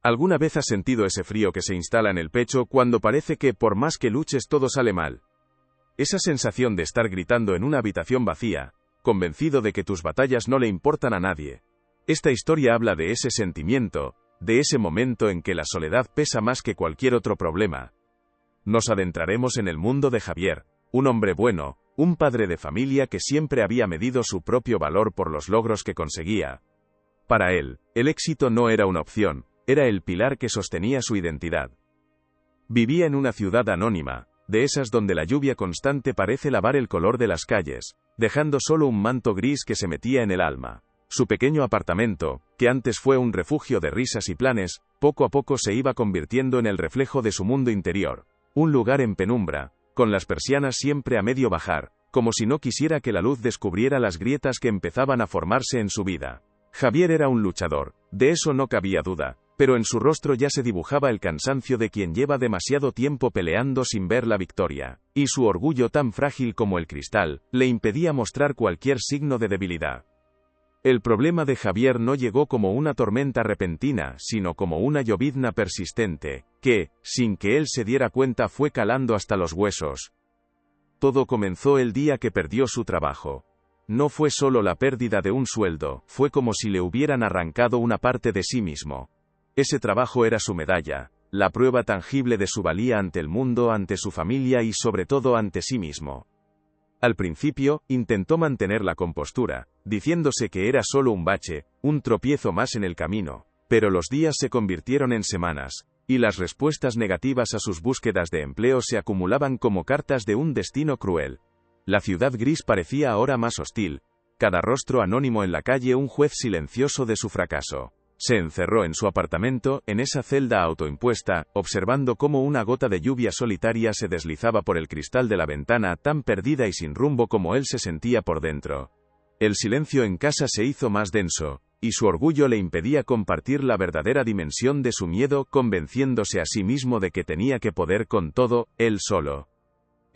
¿Alguna vez has sentido ese frío que se instala en el pecho cuando parece que, por más que luches, todo sale mal? Esa sensación de estar gritando en una habitación vacía, convencido de que tus batallas no le importan a nadie. Esta historia habla de ese sentimiento, de ese momento en que la soledad pesa más que cualquier otro problema. Nos adentraremos en el mundo de Javier, un hombre bueno, un padre de familia que siempre había medido su propio valor por los logros que conseguía. Para él, el éxito no era una opción, era el pilar que sostenía su identidad. Vivía en una ciudad anónima, de esas donde la lluvia constante parece lavar el color de las calles, dejando solo un manto gris que se metía en el alma. Su pequeño apartamento, que antes fue un refugio de risas y planes, poco a poco se iba convirtiendo en el reflejo de su mundo interior. Un lugar en penumbra, con las persianas siempre a medio bajar, como si no quisiera que la luz descubriera las grietas que empezaban a formarse en su vida. Javier era un luchador, de eso no cabía duda, pero en su rostro ya se dibujaba el cansancio de quien lleva demasiado tiempo peleando sin ver la victoria, y su orgullo tan frágil como el cristal, le impedía mostrar cualquier signo de debilidad. El problema de Javier no llegó como una tormenta repentina, sino como una llovizna persistente, que, sin que él se diera cuenta, fue calando hasta los huesos. Todo comenzó el día que perdió su trabajo. No fue solo la pérdida de un sueldo, fue como si le hubieran arrancado una parte de sí mismo. Ese trabajo era su medalla, la prueba tangible de su valía ante el mundo, ante su familia y sobre todo ante sí mismo. Al principio, intentó mantener la compostura, diciéndose que era solo un bache, un tropiezo más en el camino, pero los días se convirtieron en semanas, y las respuestas negativas a sus búsquedas de empleo se acumulaban como cartas de un destino cruel. La ciudad gris parecía ahora más hostil, cada rostro anónimo en la calle un juez silencioso de su fracaso. Se encerró en su apartamento, en esa celda autoimpuesta, observando cómo una gota de lluvia solitaria se deslizaba por el cristal de la ventana, tan perdida y sin rumbo como él se sentía por dentro. El silencio en casa se hizo más denso, y su orgullo le impedía compartir la verdadera dimensión de su miedo, convenciéndose a sí mismo de que tenía que poder con todo, él solo.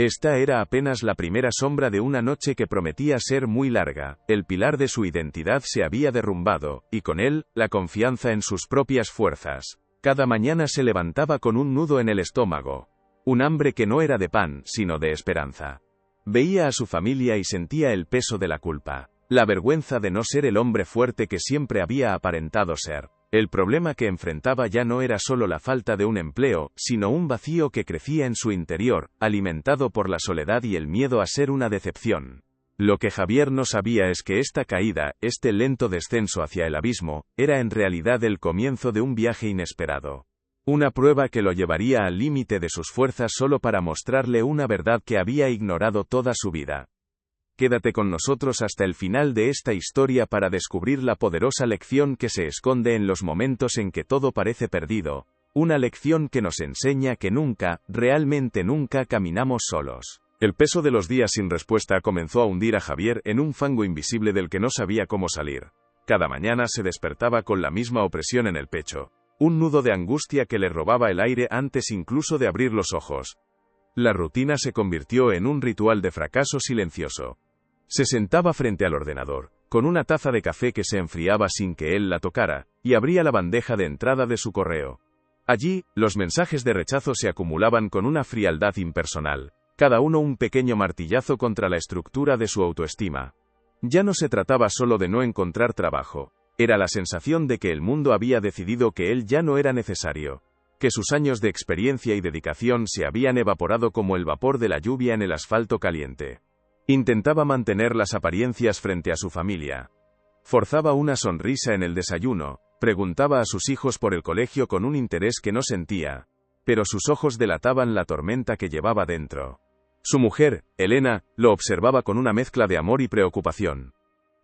Esta era apenas la primera sombra de una noche que prometía ser muy larga. El pilar de su identidad se había derrumbado, y con él, la confianza en sus propias fuerzas. Cada mañana se levantaba con un nudo en el estómago. Un hambre que no era de pan, sino de esperanza. Veía a su familia y sentía el peso de la culpa. La vergüenza de no ser el hombre fuerte que siempre había aparentado ser. El problema que enfrentaba ya no era solo la falta de un empleo, sino un vacío que crecía en su interior, alimentado por la soledad y el miedo a ser una decepción. Lo que Javier no sabía es que esta caída, este lento descenso hacia el abismo, era en realidad el comienzo de un viaje inesperado. Una prueba que lo llevaría al límite de sus fuerzas solo para mostrarle una verdad que había ignorado toda su vida. Quédate con nosotros hasta el final de esta historia para descubrir la poderosa lección que se esconde en los momentos en que todo parece perdido, una lección que nos enseña que nunca, realmente nunca caminamos solos. El peso de los días sin respuesta comenzó a hundir a Javier en un fango invisible del que no sabía cómo salir. Cada mañana se despertaba con la misma opresión en el pecho, un nudo de angustia que le robaba el aire antes incluso de abrir los ojos. La rutina se convirtió en un ritual de fracaso silencioso. Se sentaba frente al ordenador, con una taza de café que se enfriaba sin que él la tocara, y abría la bandeja de entrada de su correo. Allí, los mensajes de rechazo se acumulaban con una frialdad impersonal, cada uno un pequeño martillazo contra la estructura de su autoestima. Ya no se trataba solo de no encontrar trabajo, era la sensación de que el mundo había decidido que él ya no era necesario, que sus años de experiencia y dedicación se habían evaporado como el vapor de la lluvia en el asfalto caliente. Intentaba mantener las apariencias frente a su familia. Forzaba una sonrisa en el desayuno, preguntaba a sus hijos por el colegio con un interés que no sentía, pero sus ojos delataban la tormenta que llevaba dentro. Su mujer, Elena, lo observaba con una mezcla de amor y preocupación.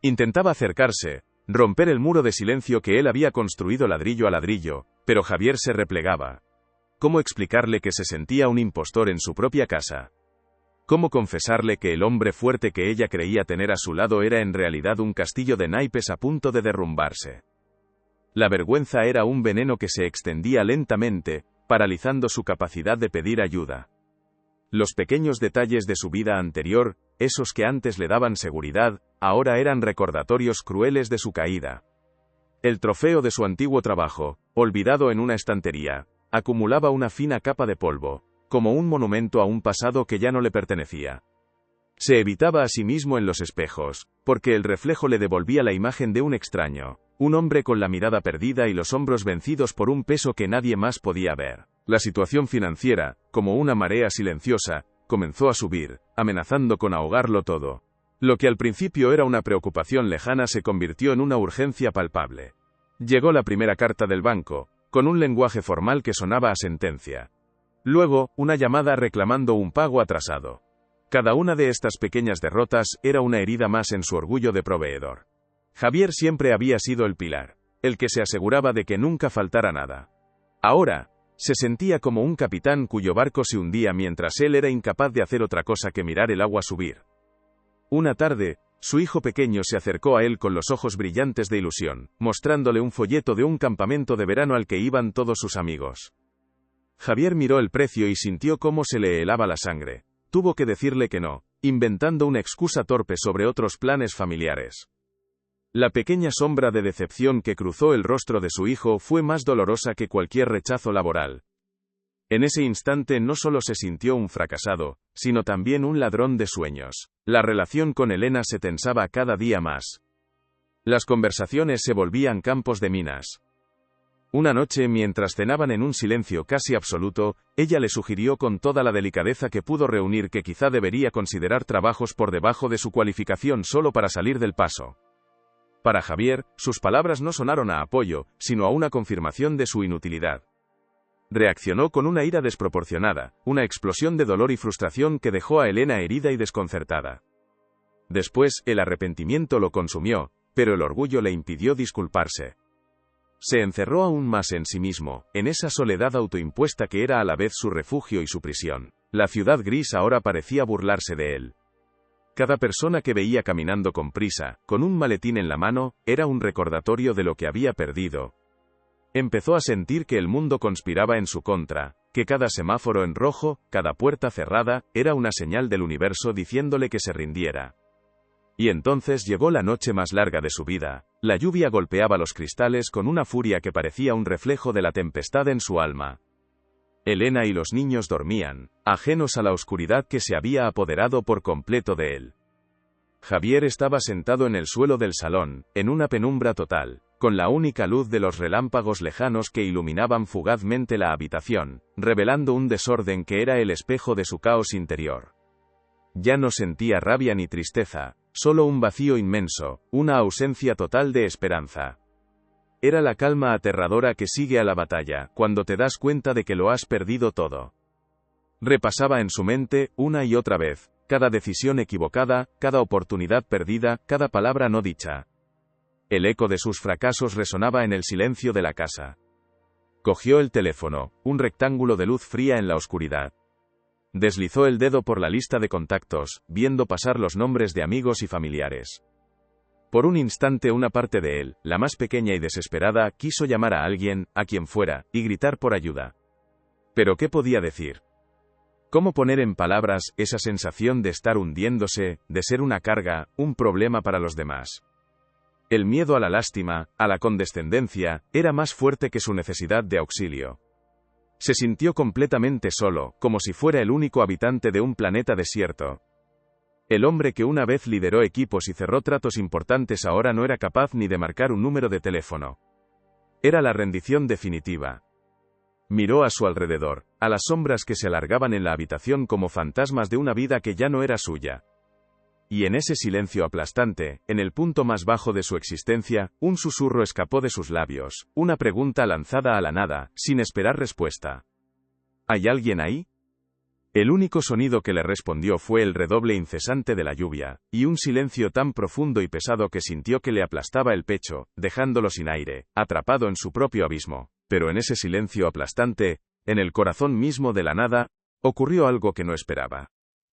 Intentaba acercarse, romper el muro de silencio que él había construido ladrillo a ladrillo, pero Javier se replegaba. ¿Cómo explicarle que se sentía un impostor en su propia casa? ¿Cómo confesarle que el hombre fuerte que ella creía tener a su lado era en realidad un castillo de naipes a punto de derrumbarse? La vergüenza era un veneno que se extendía lentamente, paralizando su capacidad de pedir ayuda. Los pequeños detalles de su vida anterior, esos que antes le daban seguridad, ahora eran recordatorios crueles de su caída. El trofeo de su antiguo trabajo, olvidado en una estantería, acumulaba una fina capa de polvo, como un monumento a un pasado que ya no le pertenecía. Se evitaba a sí mismo en los espejos, porque el reflejo le devolvía la imagen de un extraño, un hombre con la mirada perdida y los hombros vencidos por un peso que nadie más podía ver. La situación financiera, como una marea silenciosa, comenzó a subir, amenazando con ahogarlo todo. Lo que al principio era una preocupación lejana se convirtió en una urgencia palpable. Llegó la primera carta del banco, con un lenguaje formal que sonaba a sentencia. Luego, una llamada reclamando un pago atrasado. Cada una de estas pequeñas derrotas era una herida más en su orgullo de proveedor. Javier siempre había sido el pilar, el que se aseguraba de que nunca faltara nada. Ahora, se sentía como un capitán cuyo barco se hundía mientras él era incapaz de hacer otra cosa que mirar el agua subir. Una tarde, su hijo pequeño se acercó a él con los ojos brillantes de ilusión, mostrándole un folleto de un campamento de verano al que iban todos sus amigos. Javier miró el precio y sintió cómo se le helaba la sangre. Tuvo que decirle que no, inventando una excusa torpe sobre otros planes familiares. La pequeña sombra de decepción que cruzó el rostro de su hijo fue más dolorosa que cualquier rechazo laboral. En ese instante no solo se sintió un fracasado, sino también un ladrón de sueños. La relación con Elena se tensaba cada día más. Las conversaciones se volvían campos de minas. Una noche, mientras cenaban en un silencio casi absoluto, ella le sugirió con toda la delicadeza que pudo reunir que quizá debería considerar trabajos por debajo de su cualificación solo para salir del paso. Para Javier, sus palabras no sonaron a apoyo, sino a una confirmación de su inutilidad. Reaccionó con una ira desproporcionada, una explosión de dolor y frustración que dejó a Elena herida y desconcertada. Después, el arrepentimiento lo consumió, pero el orgullo le impidió disculparse. Se encerró aún más en sí mismo, en esa soledad autoimpuesta que era a la vez su refugio y su prisión. La ciudad gris ahora parecía burlarse de él. Cada persona que veía caminando con prisa, con un maletín en la mano, era un recordatorio de lo que había perdido. Empezó a sentir que el mundo conspiraba en su contra, que cada semáforo en rojo, cada puerta cerrada, era una señal del universo diciéndole que se rindiera. Y entonces llegó la noche más larga de su vida. La lluvia golpeaba los cristales con una furia que parecía un reflejo de la tempestad en su alma. Elena y los niños dormían, ajenos a la oscuridad que se había apoderado por completo de él. Javier estaba sentado en el suelo del salón, en una penumbra total, con la única luz de los relámpagos lejanos que iluminaban fugazmente la habitación, revelando un desorden que era el espejo de su caos interior. Ya no sentía rabia ni tristeza, solo un vacío inmenso, una ausencia total de esperanza. Era la calma aterradora que sigue a la batalla, cuando te das cuenta de que lo has perdido todo. Repasaba en su mente, una y otra vez, cada decisión equivocada, cada oportunidad perdida, cada palabra no dicha. El eco de sus fracasos resonaba en el silencio de la casa. Cogió el teléfono, un rectángulo de luz fría en la oscuridad. Deslizó el dedo por la lista de contactos, viendo pasar los nombres de amigos y familiares. Por un instante una parte de él, la más pequeña y desesperada, quiso llamar a alguien, a quien fuera, y gritar por ayuda. ¿Pero qué podía decir? ¿Cómo poner en palabras esa sensación de estar hundiéndose, de ser una carga, un problema para los demás? El miedo a la lástima, a la condescendencia, era más fuerte que su necesidad de auxilio. Se sintió completamente solo, como si fuera el único habitante de un planeta desierto. El hombre que una vez lideró equipos y cerró tratos importantes ahora no era capaz ni de marcar un número de teléfono. Era la rendición definitiva. Miró a su alrededor, a las sombras que se alargaban en la habitación como fantasmas de una vida que ya no era suya. Y en ese silencio aplastante, en el punto más bajo de su existencia, un susurro escapó de sus labios, una pregunta lanzada a la nada, sin esperar respuesta. ¿Hay alguien ahí? El único sonido que le respondió fue el redoble incesante de la lluvia, y un silencio tan profundo y pesado que sintió que le aplastaba el pecho, dejándolo sin aire, atrapado en su propio abismo. Pero en ese silencio aplastante, en el corazón mismo de la nada, ocurrió algo que no esperaba.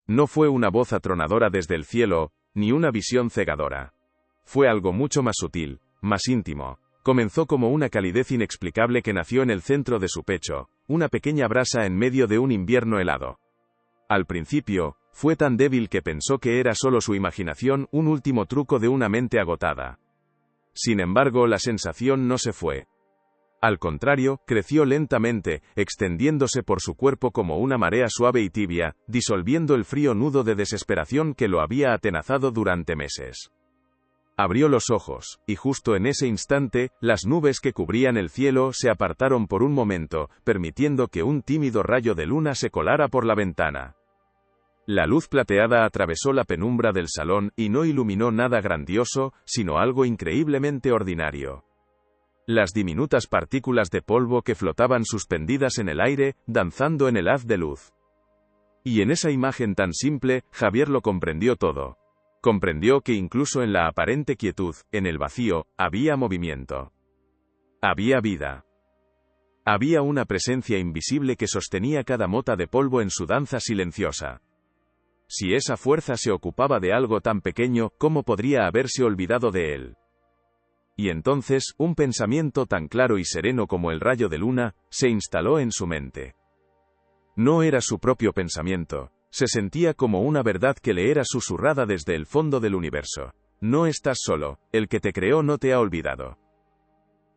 No fue una voz atronadora desde el cielo, ni una visión cegadora. Fue algo mucho más sutil, más íntimo. Comenzó como una calidez inexplicable que nació en el centro de su pecho, una pequeña brasa en medio de un invierno helado. Al principio, fue tan débil que pensó que era solo su imaginación, un último truco de una mente agotada. Sin embargo, la sensación no se fue. Al contrario, creció lentamente, extendiéndose por su cuerpo como una marea suave y tibia, disolviendo el frío nudo de desesperación que lo había atenazado durante meses. Abrió los ojos, y justo en ese instante, las nubes que cubrían el cielo se apartaron por un momento, permitiendo que un tímido rayo de luna se colara por la ventana. La luz plateada atravesó la penumbra del salón y no iluminó nada grandioso, sino algo increíblemente ordinario. Las diminutas partículas de polvo que flotaban suspendidas en el aire, danzando en el haz de luz. Y en esa imagen tan simple, Javier lo comprendió todo. Comprendió que incluso en la aparente quietud, en el vacío, había movimiento. Había vida. Había una presencia invisible que sostenía cada mota de polvo en su danza silenciosa. Si esa fuerza se ocupaba de algo tan pequeño, ¿cómo podría haberse olvidado de él? Y entonces, un pensamiento tan claro y sereno como el rayo de luna, se instaló en su mente. No era su propio pensamiento, se sentía como una verdad que le era susurrada desde el fondo del universo. No estás solo, el que te creó no te ha olvidado.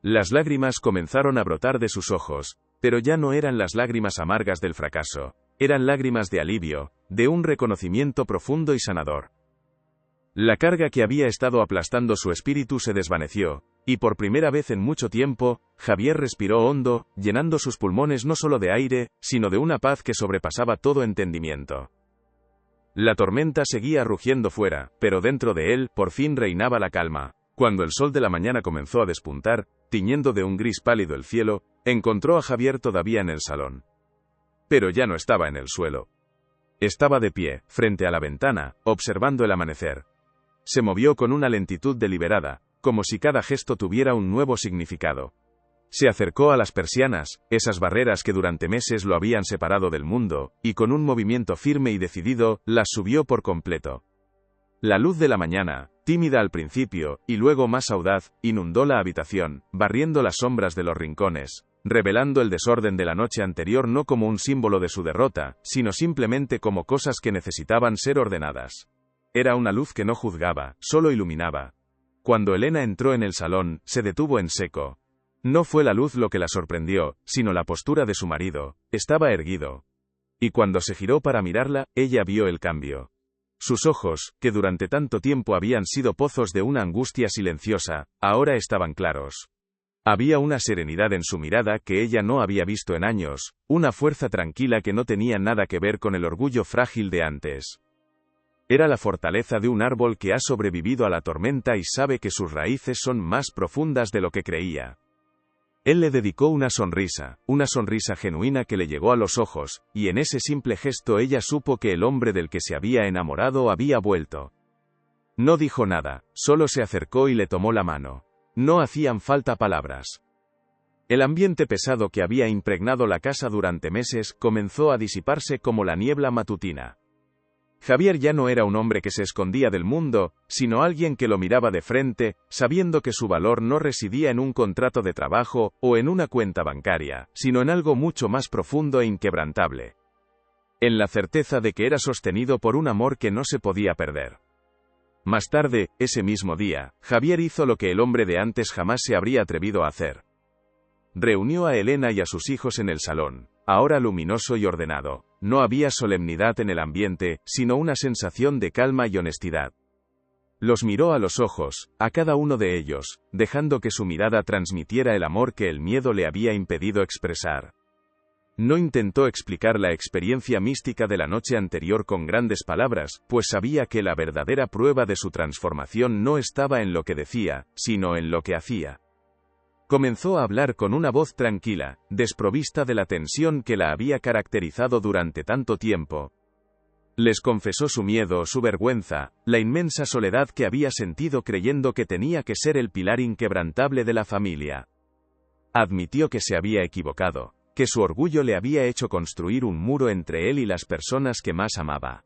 Las lágrimas comenzaron a brotar de sus ojos, pero ya no eran las lágrimas amargas del fracaso, eran lágrimas de alivio, de un reconocimiento profundo y sanador. La carga que había estado aplastando su espíritu se desvaneció, y por primera vez en mucho tiempo, Javier respiró hondo, llenando sus pulmones no solo de aire, sino de una paz que sobrepasaba todo entendimiento. La tormenta seguía rugiendo fuera, pero dentro de él, por fin reinaba la calma. Cuando el sol de la mañana comenzó a despuntar, tiñendo de un gris pálido el cielo, encontró a Javier todavía en el salón. Pero ya no estaba en el suelo. Estaba de pie, frente a la ventana, observando el amanecer. Se movió con una lentitud deliberada, como si cada gesto tuviera un nuevo significado. Se acercó a las persianas, esas barreras que durante meses lo habían separado del mundo, y con un movimiento firme y decidido, las subió por completo. La luz de la mañana, tímida al principio, y luego más audaz, inundó la habitación, barriendo las sombras de los rincones, revelando el desorden de la noche anterior no como un símbolo de su derrota, sino simplemente como cosas que necesitaban ser ordenadas. Era una luz que no juzgaba, solo iluminaba. Cuando Elena entró en el salón, se detuvo en seco. No fue la luz lo que la sorprendió, sino la postura de su marido. Estaba erguido. Y cuando se giró para mirarla, ella vio el cambio. Sus ojos, que durante tanto tiempo habían sido pozos de una angustia silenciosa, ahora estaban claros. Había una serenidad en su mirada que ella no había visto en años, una fuerza tranquila que no tenía nada que ver con el orgullo frágil de antes. Era la fortaleza de un árbol que ha sobrevivido a la tormenta y sabe que sus raíces son más profundas de lo que creía. Él le dedicó una sonrisa genuina que le llegó a los ojos, y en ese simple gesto ella supo que el hombre del que se había enamorado había vuelto. No dijo nada, solo se acercó y le tomó la mano. No hacían falta palabras. El ambiente pesado que había impregnado la casa durante meses comenzó a disiparse como la niebla matutina. Javier ya no era un hombre que se escondía del mundo, sino alguien que lo miraba de frente, sabiendo que su valor no residía en un contrato de trabajo o en una cuenta bancaria, sino en algo mucho más profundo e inquebrantable. En la certeza de que era sostenido por un amor que no se podía perder. Más tarde, ese mismo día, Javier hizo lo que el hombre de antes jamás se habría atrevido a hacer. Reunió a Elena y a sus hijos en el salón, ahora luminoso y ordenado. No había solemnidad en el ambiente, sino una sensación de calma y honestidad. Los miró a los ojos, a cada uno de ellos, dejando que su mirada transmitiera el amor que el miedo le había impedido expresar. No intentó explicar la experiencia mística de la noche anterior con grandes palabras, pues sabía que la verdadera prueba de su transformación no estaba en lo que decía, sino en lo que hacía. Comenzó a hablar con una voz tranquila, desprovista de la tensión que la había caracterizado durante tanto tiempo. Les confesó su miedo, su vergüenza, la inmensa soledad que había sentido creyendo que tenía que ser el pilar inquebrantable de la familia. Admitió que se había equivocado, que su orgullo le había hecho construir un muro entre él y las personas que más amaba.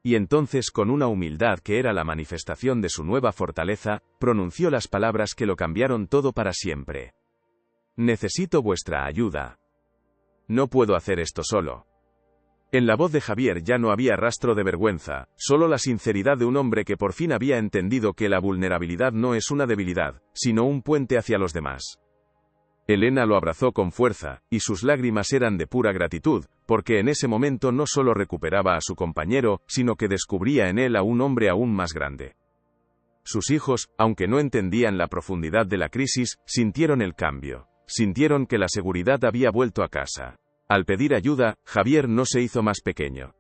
Y entonces, con una humildad que era la manifestación de su nueva fortaleza, pronunció las palabras que lo cambiaron todo para siempre. Necesito vuestra ayuda. No puedo hacer esto solo. En la voz de Javier ya no había rastro de vergüenza, solo la sinceridad de un hombre que por fin había entendido que la vulnerabilidad no es una debilidad, sino un puente hacia los demás. Elena lo abrazó con fuerza, y sus lágrimas eran de pura gratitud, porque en ese momento no solo recuperaba a su compañero, sino que descubría en él a un hombre aún más grande. Sus hijos, aunque no entendían la profundidad de la crisis, sintieron el cambio. Sintieron que la seguridad había vuelto a casa. Al pedir ayuda, Javier no se hizo más pequeño.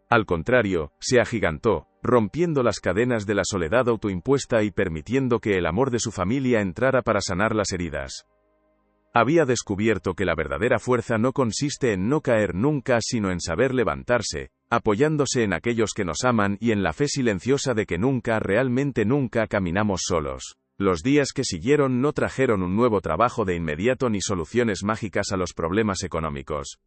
Al contrario, se agigantó, rompiendo las cadenas de la soledad autoimpuesta y permitiendo que el amor de su familia entrara para sanar las heridas. Había descubierto que la verdadera fuerza no consiste en no caer nunca, sino en saber levantarse, apoyándose en aquellos que nos aman y en la fe silenciosa de que nunca, realmente nunca caminamos solos. Los días que siguieron no trajeron un nuevo trabajo de inmediato ni soluciones mágicas a los problemas económicos.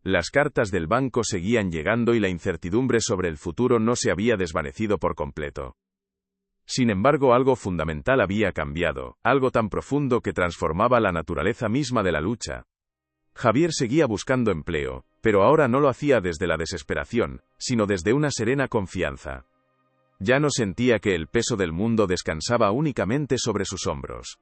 Las cartas del banco seguían llegando y la incertidumbre sobre el futuro no se había desvanecido por completo. Sin embargo, algo fundamental había cambiado, algo tan profundo que transformaba la naturaleza misma de la lucha. Javier seguía buscando empleo, pero ahora no lo hacía desde la desesperación, sino desde una serena confianza. Ya no sentía que el peso del mundo descansaba únicamente sobre sus hombros.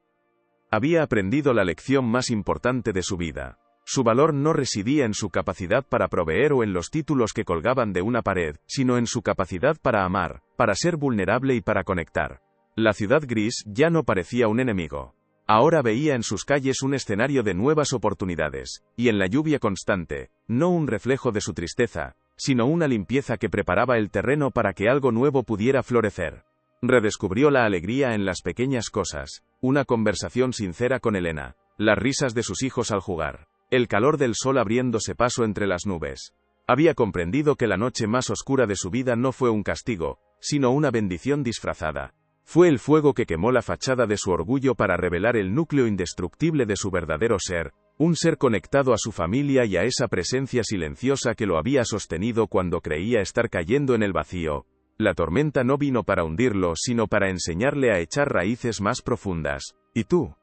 Había aprendido la lección más importante de su vida. Su valor no residía en su capacidad para proveer o en los títulos que colgaban de una pared, sino en su capacidad para amar, para ser vulnerable y para conectar. La ciudad gris ya no parecía un enemigo. Ahora veía en sus calles un escenario de nuevas oportunidades, y en la lluvia constante, no un reflejo de su tristeza, sino una limpieza que preparaba el terreno para que algo nuevo pudiera florecer. Redescubrió la alegría en las pequeñas cosas, una conversación sincera con Elena, las risas de sus hijos al jugar. El calor del sol abriéndose paso entre las nubes. Había comprendido que la noche más oscura de su vida no fue un castigo, sino una bendición disfrazada. Fue el fuego que quemó la fachada de su orgullo para revelar el núcleo indestructible de su verdadero ser, un ser conectado a su familia y a esa presencia silenciosa que lo había sostenido cuando creía estar cayendo en el vacío. La tormenta no vino para hundirlo, sino para enseñarle a echar raíces más profundas. ¿Y tú?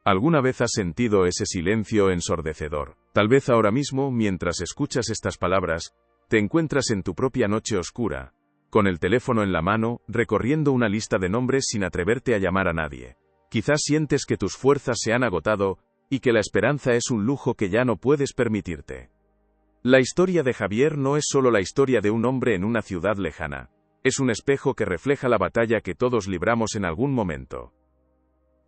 ¿Alguna vez has sentido ese silencio ensordecedor? Tal vez ahora mismo, mientras escuchas estas palabras, te encuentras en tu propia noche oscura, con el teléfono en la mano, recorriendo una lista de nombres sin atreverte a llamar a nadie. Quizás sientes que tus fuerzas se han agotado, y que la esperanza es un lujo que ya no puedes permitirte. La historia de Javier no es solo la historia de un hombre en una ciudad lejana. Es un espejo que refleja la batalla que todos libramos en algún momento.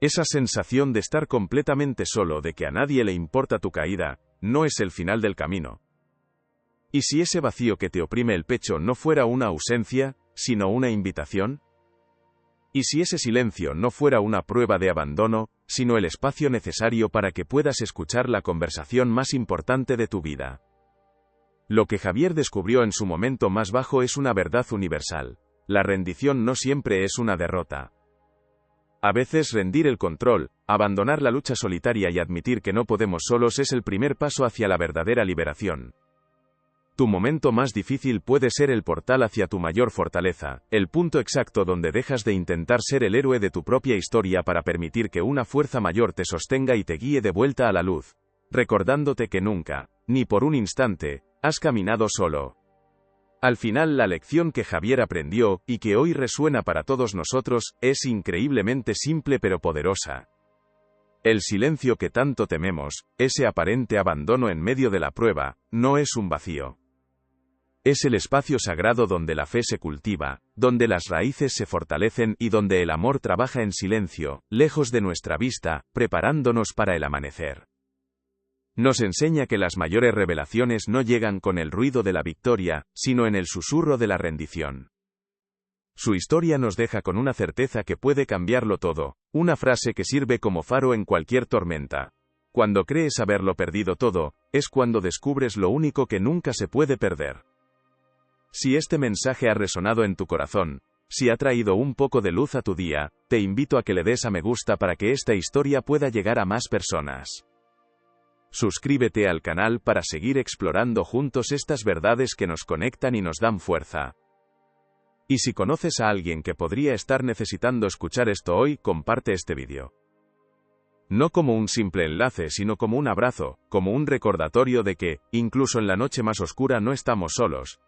Esa sensación de estar completamente solo, de que a nadie le importa tu caída, no es el final del camino. ¿Y si ese vacío que te oprime el pecho no fuera una ausencia, sino una invitación? ¿Y si ese silencio no fuera una prueba de abandono, sino el espacio necesario para que puedas escuchar la conversación más importante de tu vida? Lo que Javier descubrió en su momento más bajo es una verdad universal. La rendición no siempre es una derrota. A veces rendir el control, abandonar la lucha solitaria y admitir que no podemos solos es el primer paso hacia la verdadera liberación. Tu momento más difícil puede ser el portal hacia tu mayor fortaleza, el punto exacto donde dejas de intentar ser el héroe de tu propia historia para permitir que una fuerza mayor te sostenga y te guíe de vuelta a la luz, recordándote que nunca, ni por un instante, has caminado solo. Al final, la lección que Javier aprendió, y que hoy resuena para todos nosotros, es increíblemente simple pero poderosa. El silencio que tanto tememos, ese aparente abandono en medio de la prueba, no es un vacío. Es el espacio sagrado donde la fe se cultiva, donde las raíces se fortalecen y donde el amor trabaja en silencio, lejos de nuestra vista, preparándonos para el amanecer. Nos enseña que las mayores revelaciones no llegan con el ruido de la victoria, sino en el susurro de la rendición. Su historia nos deja con una certeza que puede cambiarlo todo, una frase que sirve como faro en cualquier tormenta. Cuando crees haberlo perdido todo, es cuando descubres lo único que nunca se puede perder. Si este mensaje ha resonado en tu corazón, si ha traído un poco de luz a tu día, te invito a que le des a me gusta para que esta historia pueda llegar a más personas. Suscríbete al canal para seguir explorando juntos estas verdades que nos conectan y nos dan fuerza. Y si conoces a alguien que podría estar necesitando escuchar esto hoy, comparte este vídeo. No como un simple enlace, sino como un abrazo, como un recordatorio de que, incluso en la noche más oscura no estamos solos,